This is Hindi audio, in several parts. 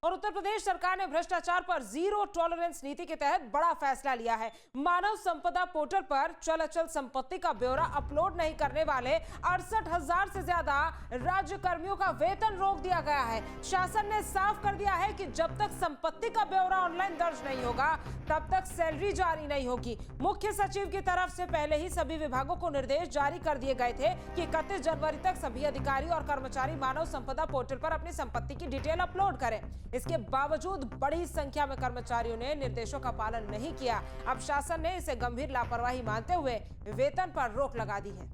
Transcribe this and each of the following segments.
और उत्तर प्रदेश सरकार ने भ्रष्टाचार पर जीरो टॉलरेंस नीति के तहत बड़ा फैसला लिया है। मानव संपदा पोर्टल पर चल अचल संपत्ति का ब्यौरा अपलोड नहीं करने वाले 68,000 से ज्यादा राज्य कर्मियों का वेतन रोक दिया गया है। शासन ने साफ कर दिया है कि जब तक संपत्ति का ब्यौरा ऑनलाइन दर्ज नहीं होगा तब तक सैलरी जारी नहीं होगी। मुख्य सचिव की तरफ से पहले ही सभी विभागों को निर्देश जारी कर दिए गए थे कि 31 जनवरी तक सभी अधिकारी और कर्मचारी मानव संपदा पोर्टल पर अपनी संपत्ति की डिटेल अपलोड करें। इसके बावजूद बड़ी संख्या में कर्मचारियों ने निर्देशों का पालन नहीं किया। अब शासन ने इसे गंभीर लापरवाही मानते हुए वेतन पर रोक लगा दी है।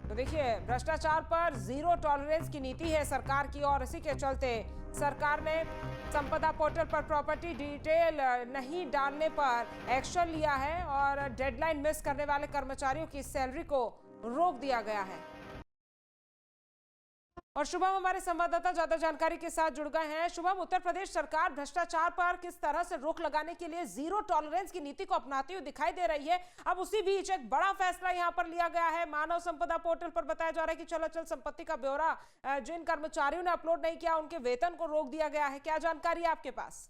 तो देखिए, भ्रष्टाचार पर जीरो टॉलरेंस की नीति है सरकार की और इसी के चलते सरकार ने संपदा पोर्टल पर प्रॉपर्टी डिटेल नहीं डालने पर एक्शन लिया है और डेडलाइन मिस करने वाले कर्मचारियों की सैलरी को रोक दिया गया है। और शुभम हमारे संवाददाता ज्यादा जानकारी के साथ जुड़ गए हैं। शुभम, उत्तर प्रदेश सरकार भ्रष्टाचार पर किस तरह से रोक लगाने के लिए जीरो टॉलरेंस की नीति को अपनाती हुई दिखाई दे रही है। अब उसी बीच एक बड़ा फैसला यहां पर लिया गया है। मानव संपदा पोर्टल पर बताया जा रहा है कि चल अचल संपत्ति का ब्यौरा जिन कर्मचारियों ने अपलोड नहीं किया उनके वेतन को रोक दिया गया है। क्या जानकारी है आपके पास?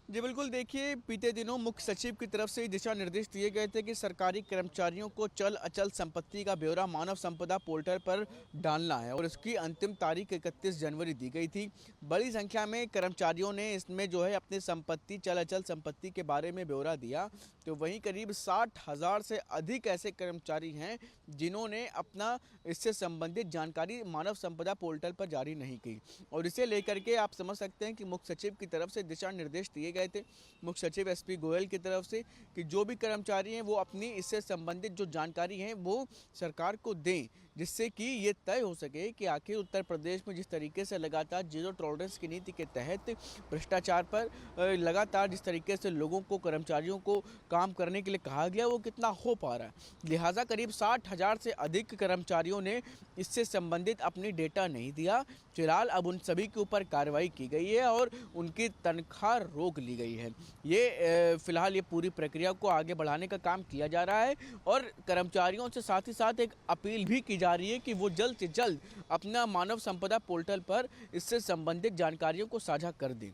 जी बिल्कुल, देखिए बीते दिनों मुख्य सचिव की तरफ से दिशा निर्देश दिए गए थे कि सरकारी कर्मचारियों को चल अचल संपत्ति का ब्यौरा मानव संपदा पोर्टल पर डालना है और इसकी अंतिम तारीख 31 जनवरी दी गई थी। बड़ी संख्या में कर्मचारियों ने इसमें जो है अपनी संपत्ति चल अचल संपत्ति के बारे में ब्यौरा दिया। तो वहीं करीब 60,000 से अधिक ऐसे कर्मचारी हैं जिन्होंने अपना इससे संबंधित जानकारी मानव संपदा पोर्टल पर जारी नहीं की और इसे लेकर के आप समझ सकते हैं कि मुख्य सचिव की तरफ से दिशा निर्देश दिए गए थे, मुख्य सचिव एसपी गोयल की तरफ से, कि जो भी कर्मचारी हैं वो अपनी इससे संबंधित जो जानकारी है वो सरकार को दें, जिससे कि ये तय हो सके कि आखिर उत्तर प्रदेश में जिस तरीके से लगातार जीरो टॉलरेंस की नीति के तहत भ्रष्टाचार पर लगातार जिस तरीके से लोगों को, कर्मचारियों को काम करने के लिए कहा गया वो कितना हो पा रहा है। लिहाजा करीब 60,000 से अधिक कर्मचारियों ने इससे संबंधित अपनी डेटा नहीं दिया। फिलहाल अब उन सभी के ऊपर कार्रवाई की गई है और उनकी तनख्वाह रोक ली गई है। ये फिलहाल ये पूरी प्रक्रिया को आगे बढ़ाने का काम किया जा रहा है और कर्मचारियों से साथ ही साथ एक अपील भी की जा रही है कि वो जल्द से जल्द अपना मानव संपदा पोर्टल पर इससे संबंधित जानकारियों को साझा कर दें।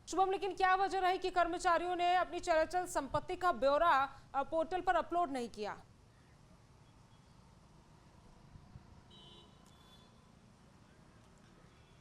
शुभम, लेकिन क्या वजह रही कि कर्मचारियों ने अपनी चल अचल संपत्ति का ब्यौरा पोर्टल पर अपलोड नहीं किया?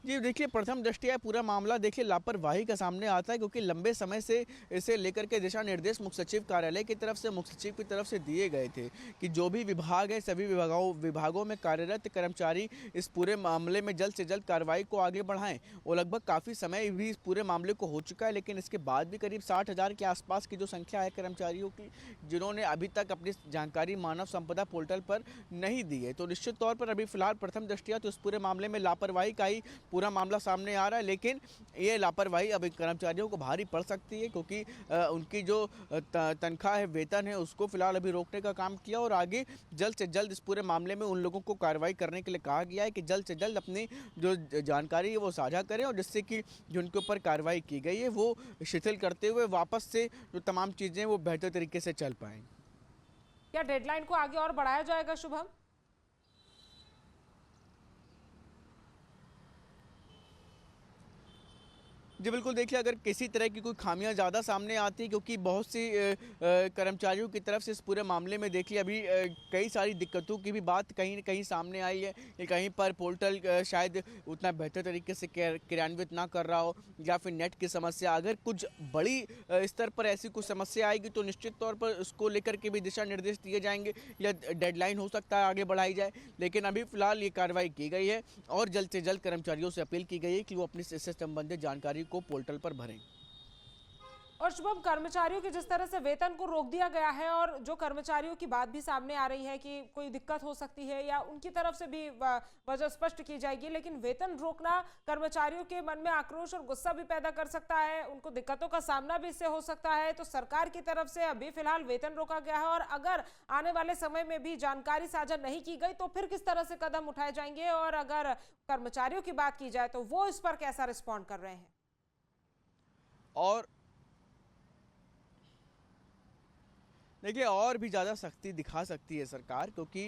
जी देखिए, प्रथम दृष्टया पूरा मामला देखिए लापरवाही का सामने आता है, क्योंकि लंबे समय से इसे लेकर के दिशा निर्देश मुख्य सचिव कार्यालय की तरफ से, मुख्य सचिव की तरफ से दिए गए थे कि जो भी विभाग है सभी विभागों में कार्यरत कर्मचारी इस पूरे मामले में जल्द से जल्द कार्रवाई को आगे बढ़ाएं। और लगभग काफ़ी समय भी इस पूरे मामले को हो चुका है, लेकिन इसके बाद भी करीब 60,000 के आसपास की जो संख्या है कर्मचारियों की जिन्होंने अभी तक अपनी जानकारी मानव संपदा पोर्टल पर नहीं दी है। तो निश्चित तौर पर अभी फिलहाल प्रथम दृष्टया तो इस पूरे मामले में लापरवाही का ही पूरा मामला सामने आ रहा है, लेकिन ये लापरवाही अब कर्मचारियों को भारी पड़ सकती है, क्योंकि उनकी जो तनख्वाह है, वेतन है, उसको फिलहाल अभी रोकने का काम किया और आगे जल्द से जल्द इस पूरे मामले में उन लोगों को कार्रवाई करने के लिए कहा गया है कि जल्द से जल्द अपनी जो जानकारी है वो साझा करें और जिससे कि जो उनके ऊपर कार्रवाई की गई है वो शिथिल करते हुए वापस से जो तमाम चीज़ें वो बेहतर तरीके से चल पाएँ। क्या डेडलाइन को आगे और बढ़ाया जाएगा शुभम? जी बिल्कुल, देखिए अगर किसी तरह की कोई खामियां ज़्यादा सामने आती है, क्योंकि बहुत सी कर्मचारियों की तरफ से इस पूरे मामले में देखिए अभी कई सारी दिक्कतों की भी बात कहीं न कहीं सामने आई है कि कहीं पर पोर्टल शायद उतना बेहतर तरीके से क्रियान्वित ना कर रहा हो या फिर नेट की समस्या। अगर कुछ बड़ी स्तर पर ऐसी कुछ समस्या आएगी तो निश्चित तौर पर उसको लेकर के भी दिशा निर्देश दिए जाएंगे या डेडलाइन हो सकता है आगे बढ़ाई जाए, लेकिन अभी फ़िलहाल ये कार्रवाई की गई है और जल्द से जल्द कर्मचारियों से अपील की गई है कि वो अपनी इससे संबंधित जानकारी को पोर्टल पर भरें। और शुभम, कर्मचारियों के जिस तरह से वेतन को रोक दिया गया है और जो कर्मचारियों की बात भी सामने आ रही है कि कोई दिक्कत हो सकती है या उनकी तरफ से भी वजह स्पष्ट की जाएगी, लेकिन वेतन रोकना कर्मचारियों के मन में आक्रोश और गुस्सा भी पैदा कर सकता है, उनको दिक्कतों का सामना भी इससे हो सकता है। तो सरकार की तरफ से अभी फिलहाल वेतन रोका गया है और अगर आने वाले समय में भी जानकारी साझा नहीं की गई तो फिर किस तरह से कदम उठाए जाएंगे, और अगर कर्मचारियों की बात की जाए तो वो इस पर कैसा रिस्पॉन्ड कर रहे हैं? और देखिए और भी ज़्यादा सख्ती दिखा सकती है सरकार, क्योंकि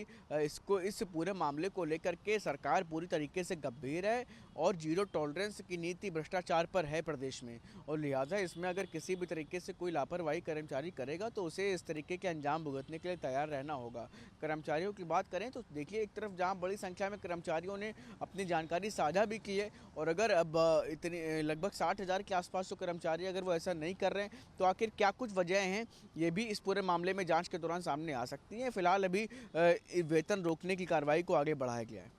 इस पूरे मामले को लेकर के सरकार पूरी तरीके से गंभीर है और जीरो टॉलरेंस की नीति भ्रष्टाचार पर है प्रदेश में, और लिहाजा इसमें अगर किसी भी तरीके से कोई लापरवाही कर्मचारी करेगा तो उसे इस तरीके के अंजाम भुगतने के लिए तैयार रहना होगा। कर्मचारियों की बात करें तो देखिए एक तरफ जहां बड़ी संख्या में कर्मचारियों ने अपनी जानकारी साझा भी की है, और अगर अब इतनी लगभग 60,000 के आसपास जो कर्मचारी अगर वो ऐसा नहीं कर रहे हैं तो आखिर क्या कुछ वजह हैं, ये भी इस पूरे मामले में जांच के दौरान सामने आ सकती है। फिलहाल अभी वेतन रोकने की कार्रवाई को आगे बढ़ाया गया है।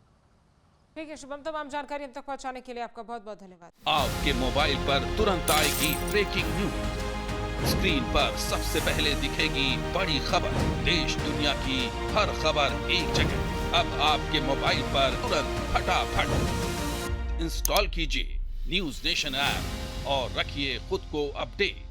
ठीक है शुभम, तमाम जानकारी हम तक पहुंचाने के लिए आपका बहुत बहुत धन्यवाद। आपके मोबाइल पर तुरंत आएगी ब्रेकिंग न्यूज, स्क्रीन पर सबसे पहले दिखेगी बड़ी खबर, देश दुनिया की हर खबर एक जगह। अब आपके मोबाइल पर तुरंत फटाफट इंस्टॉल कीजिए न्यूज नेशन ऐप और रखिए खुद को अपडेट।